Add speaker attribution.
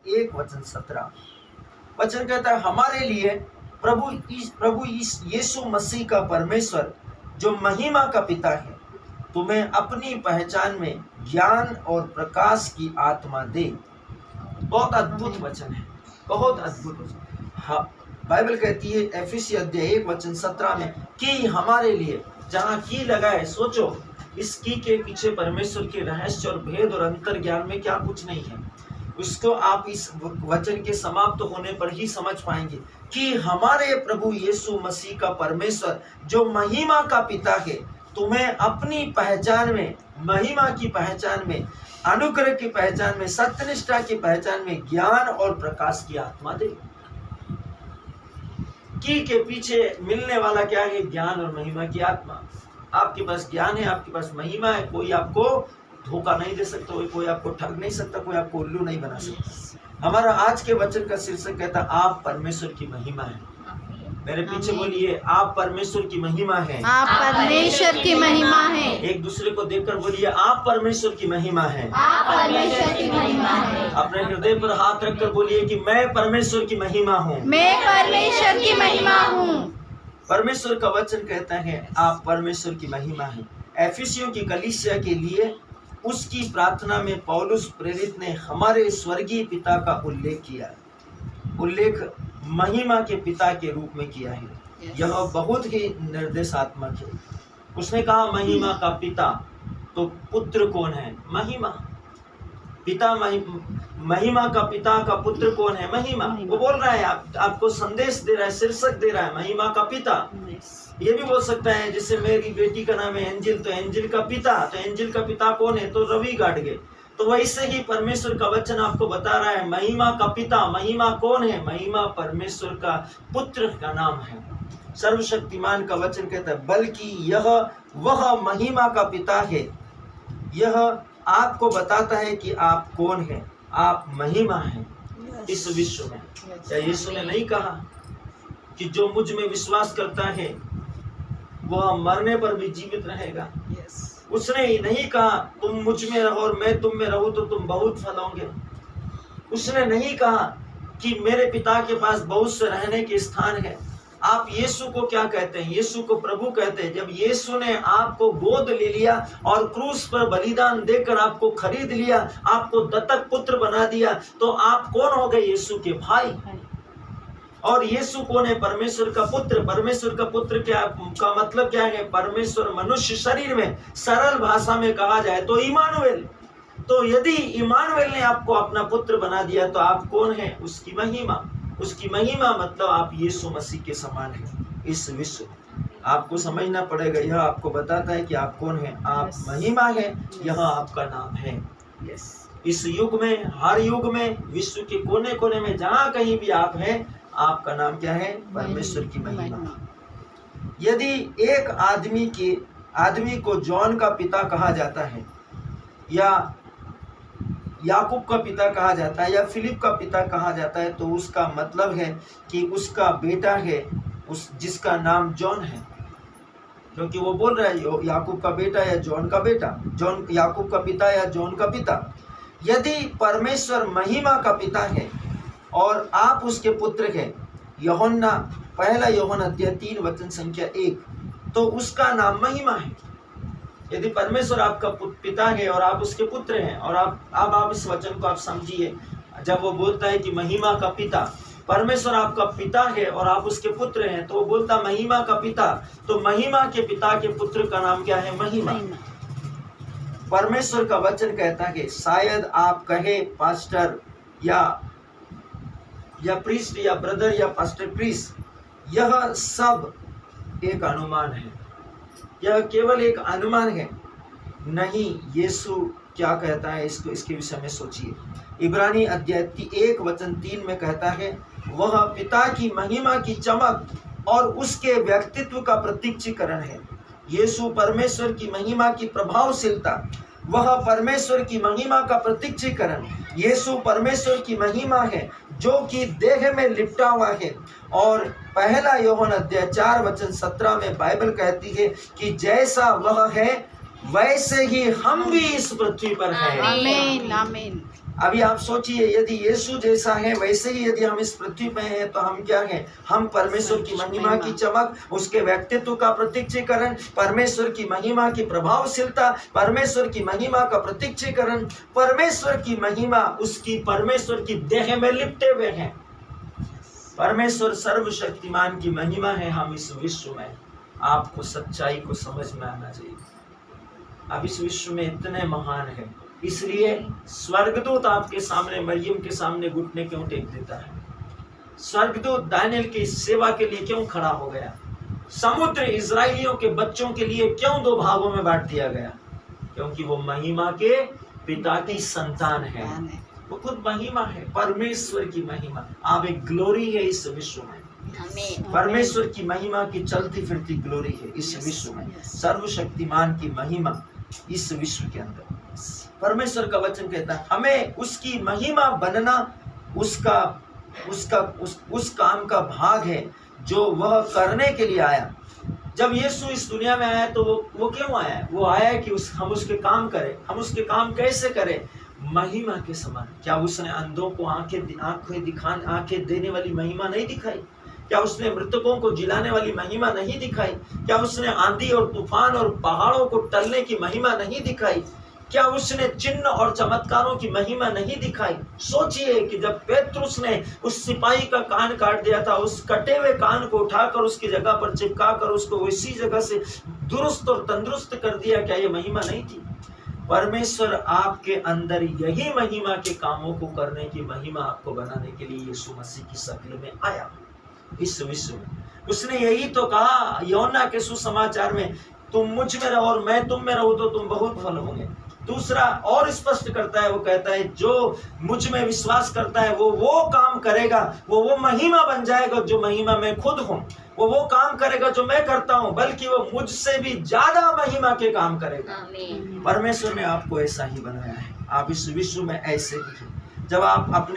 Speaker 1: 1:17 वचन कहता है, हमारे लिए प्रभु यीशु मसीह का परमेश्वर जो महिमा का पिता है तुम्हें अपनी पहचान में ज्ञान और प्रकाश की आत्मा दे। बहुत अद्भुत वचन है, बहुत अद्भुत वचन। हाँ, बाइबल कहती है एफिसी अध्याय 1:17 में कि हमारे लिए, जहाँ की लगाए, सोचो इस की के पीछे परमेश्वर के रहस्य और भेद और अंतर ज्ञान में क्या कुछ नहीं है। उसको आप इस वचन के समाप्त होने पर ही समझ पाएंगे कि हमारे प्रभु यीशु मसीह का परमेश्वर जो महिमा का पिता है तुम्हें अपनी पहचान में, महिमा की पहचान में, अनुग्रह की पहचान में, सत्यनिष्ठा की पहचान में ज्ञान और प्रकाश की आत्मा दे। की के पीछे मिलने वाला क्या है? ज्ञान और महिमा की आत्मा। आपके पास ज्ञान है, आपके पास महिमा है, कोई आपको धोखा नहीं दे सकता, कोई आपको ठग नहीं सकता, कोई आपको उल्लू नहीं बना सकता। हमारा आज के वचन का शीर्षक कहता आप परमेश्वर की महिमा है। मेरे पीछे बोलिए, आप परमेश्वर की महिमा है।
Speaker 2: आप परमेश्वर की महिमा है।
Speaker 1: एक दूसरे को देखकर बोलिए, आप परमेश्वर की महिमा है।
Speaker 2: आप परमेश्वर की महिमा है।
Speaker 1: अपने हृदय पर हाथ रखकर बोलिए कि मैं परमेश्वर की महिमा हूँ।
Speaker 2: मैं परमेश्वर की महिमा हूँ।
Speaker 1: परमेश्वर का वचन कहता है आप परमेश्वर की महिमा है। एफिसियों की कलीसिया के लिए उसकी प्रार्थना में पौलुस प्रेरित ने हमारे स्वर्गीय पिता का उल्लेख किया, उल्लेख महिमा के पिता के रूप में किया है। यह बहुत ही निर्देशात्मक है। उसने कहा महिमा का पिता, तो पुत्र कौन है? महिमा। पिता महिमा का पिता का पुत्र कौन है? महिमा। वो बोल रहा है, आपको संदेश दे रहा है, शीर्षक दे रहा है महिमा का पिता। ये भी बोल सकता है जैसे मेरी बेटी का नाम है एंजिल, तो एंजिल का पिता, तो एंजिल का पिता कौन है? तो रवि गाडगे। तो वैसे ही परमेश्वर का वचन आपको बता रहा है महिमा का पिता। महिमा कौन है? महिमा परमेश्वर का पुत्र का नाम है। सर्वशक्तिमान का वचन कहता है बल्कि यह वह महिमा का पिता है। यह आपको बताता है कि आप कौन है, आप महिमा है इस विश्व में। क्या यीशु ने नहीं कहा कि जो मुझ में विश्वास करता है वह मरने पर भी जीवित रहेगा? उसने ही नहीं कहा तुम मुझ में रहो और मैं तुम में रहूं तो तुम बहुत फल होंगे। उसने नहीं कहा कि मेरे पिता के पास बहुत से रहने के स्थान है। आप यीशु को क्या कहते हैं? यीशु को प्रभु कहते हैं। जब यीशु ने आपको गोद ले लिया और क्रूस पर बलिदान देकर आपको खरीद लिया, आपको दत्तक पुत्र बना दिया, तो आप कौन हो गए? यीशु के भाई। और यीशु कौन है? परमेश्वर का पुत्र। परमेश्वर का पुत्र क्या का मतलब क्या है? परमेश्वर मनुष्य शरीर में, सरल भाषा में कहा जाए तो इमानुएल। तो यदि इमानुएल ने आपको अपना पुत्र बना दिया तो आप कौन है? उसकी महिमा। उसकी महिमा मतलब आप यीशु मसीह के समान हैं इस विश्व। आपको समझना पड़ेगा, यह आपको बताता है कि आप कौन है। आप महिमा है, यह आपका नाम है। इस युग में, हर युग में, विश्व के कोने कोने में जहाँ कहीं भी आप हैं, आपका नाम क्या है? परमेश्वर की महिमा। यदि एक आदमी को जॉन का पिता कहा जाता है, या याकूब का पिता कहा जाता है, या फिलिप का पिता कहा जाता है, तो उसका मतलब है कि उसका बेटा है, उस जिसका नाम जॉन है। क्योंकि वो बोल रहा है याकूब का बेटा या जॉन का बेटा, जॉन याकूब का पिता या जॉन का पिता। यदि परमेश्वर महिमा का पिता है और आप उसके पुत्र हैं, पहला यूहन्ना अध्याय 3 वचन संख्या 1, तो उसका नाम महिमा है। यदि परमेश्वर आपका पिता है और आप उसके पुत्र हैं, और आप इस वचन को आप समझिए, जब वो बोलता है कि महिमा का पिता, परमेश्वर आपका पिता है और आप उसके पुत्र हैं, तो वो बोलता महिमा का पिता, तो महिमा के पिता के पुत्र का नाम क्या है? महिमा। परमेश्वर का वचन कहता है शायद आप कहे पास्टर या प्रीस्ट या ब्रदर या पास्टर प्रीस्ट, यह सब एक अनुमान है, यह केवल एक अनुमान है। नहीं, यीशु क्या कहता है इसके विषय में सोचिए। इब्रानी अध्याय 1 वचन 3 में कहता है वह पिता की महिमा की चमक और उसके व्यक्तित्व का प्रतीकीकरण है। यीशु परमेश्वर की महिमा की प्रभावशीलता, वह परमेश्वर की महिमा का प्रतीकीकरण। यीशु परमेश्वर की महिमा है जो कि देह में लिपटा हुआ है। और पहला यूहन्ना अध्याय 4 वचन 17 में बाइबल कहती है कि जैसा वह है वैसे ही हम भी इस पृथ्वी पर हैं।
Speaker 2: आमीन, आमीन।
Speaker 1: अभी आप सोचिए, यदि यीशु जैसा है वैसे ही यदि हम इस पृथ्वी पे हैं तो हम क्या हैं? हम परमेश्वर की महिमा की चमक, उसके व्यक्तित्व का प्रत्यक्षीकरण, परमेश्वर की महिमा की प्रभावशीलता, परमेश्वर की महिमा का प्रत्यक्षीकरण, परमेश्वर की महिमा उसकी परमेश्वर की देह में लिपटे हुए हैं। परमेश्वर सर्वशक्तिमान की महिमा है हम इस विश्व में। आपको सच्चाई को समझ में आना चाहिए। अब इस विश्व में इतने महान है, इसलिए स्वर्गदूत आपके सामने, मरियम के सामने घुटने क्यों टेक देता है? स्वर्गदूत दानियल की सेवा के लिए क्यों खड़ा हो गया? समुद्र इजराइलियों के बच्चों के लिए क्यों दो भागों में बांट दिया गया? क्योंकि वो महिमा के पिता की संतान है। वो खुद महिमा है, परमेश्वर की महिमा। आप एक ग्लोरी है इस विश्व में। परमेश्वर की महिमा की चलती फिरती ग्लोरी है इस विश्व में। सर्वशक्तिमान की महिमा इस विश्व के अंदर। परमेश्वर का वचन कहता है हमें उसकी महिमा बनना उस काम का भाग है जो वह करने के लिए आया। जब यीशु इस दुनिया में आया तो वो क्यों आया? वो आया कि हम उसके काम करें। हम उसके काम कैसे करें? महिमा के समान। क्या उसने अंधों को आंखें देने वाली महिमा नहीं दिखाई? क्या उसने मृतकों को जिलाने वाली महिमा नहीं दिखाई? क्या उसने आंधी और तूफान और पहाड़ों को टलने की महिमा नहीं दिखाई? क्या उसने चिन्ह और चमत्कारों की महिमा नहीं दिखाई? सोचिए कि जब पेत्रुस ने उस सिपाही का कान काट दिया था, उस कटे हुए कान को उठाकर उसकी जगह पर चिपकाकर उसको उसी जगह से दुरुस्त और तंदुरुस्त कर दिया, क्या ये महिमा नहीं थी? परमेश्वर आपके अंदर यही महिमा के कामों को करने की महिमा आपको बनाने के लिए यीशु मसीह की शक्ल में आया इस विश्व में। उसने यही तो कहा योना के सुसमाचार में, तुम मुझ में रहो और मैं तुम में रहूं तो तुम बहुत फल होंगे। दूसरा और स्पष्ट करता है, वो कहता है जो मुझ में विश्वास करता है वो काम करेगा, वो महिमा बन जाएगा जो महिमा मैं खुद हूं। वो काम करेगा जो मैं करता हूं, बल्कि वो मुझसे भी ज्यादा महिमा के काम करेगा। परमेश्वर ने आपको ऐसा ही बनाया है। आप इस विश्व में ऐसे ही हैं। जब आप अपने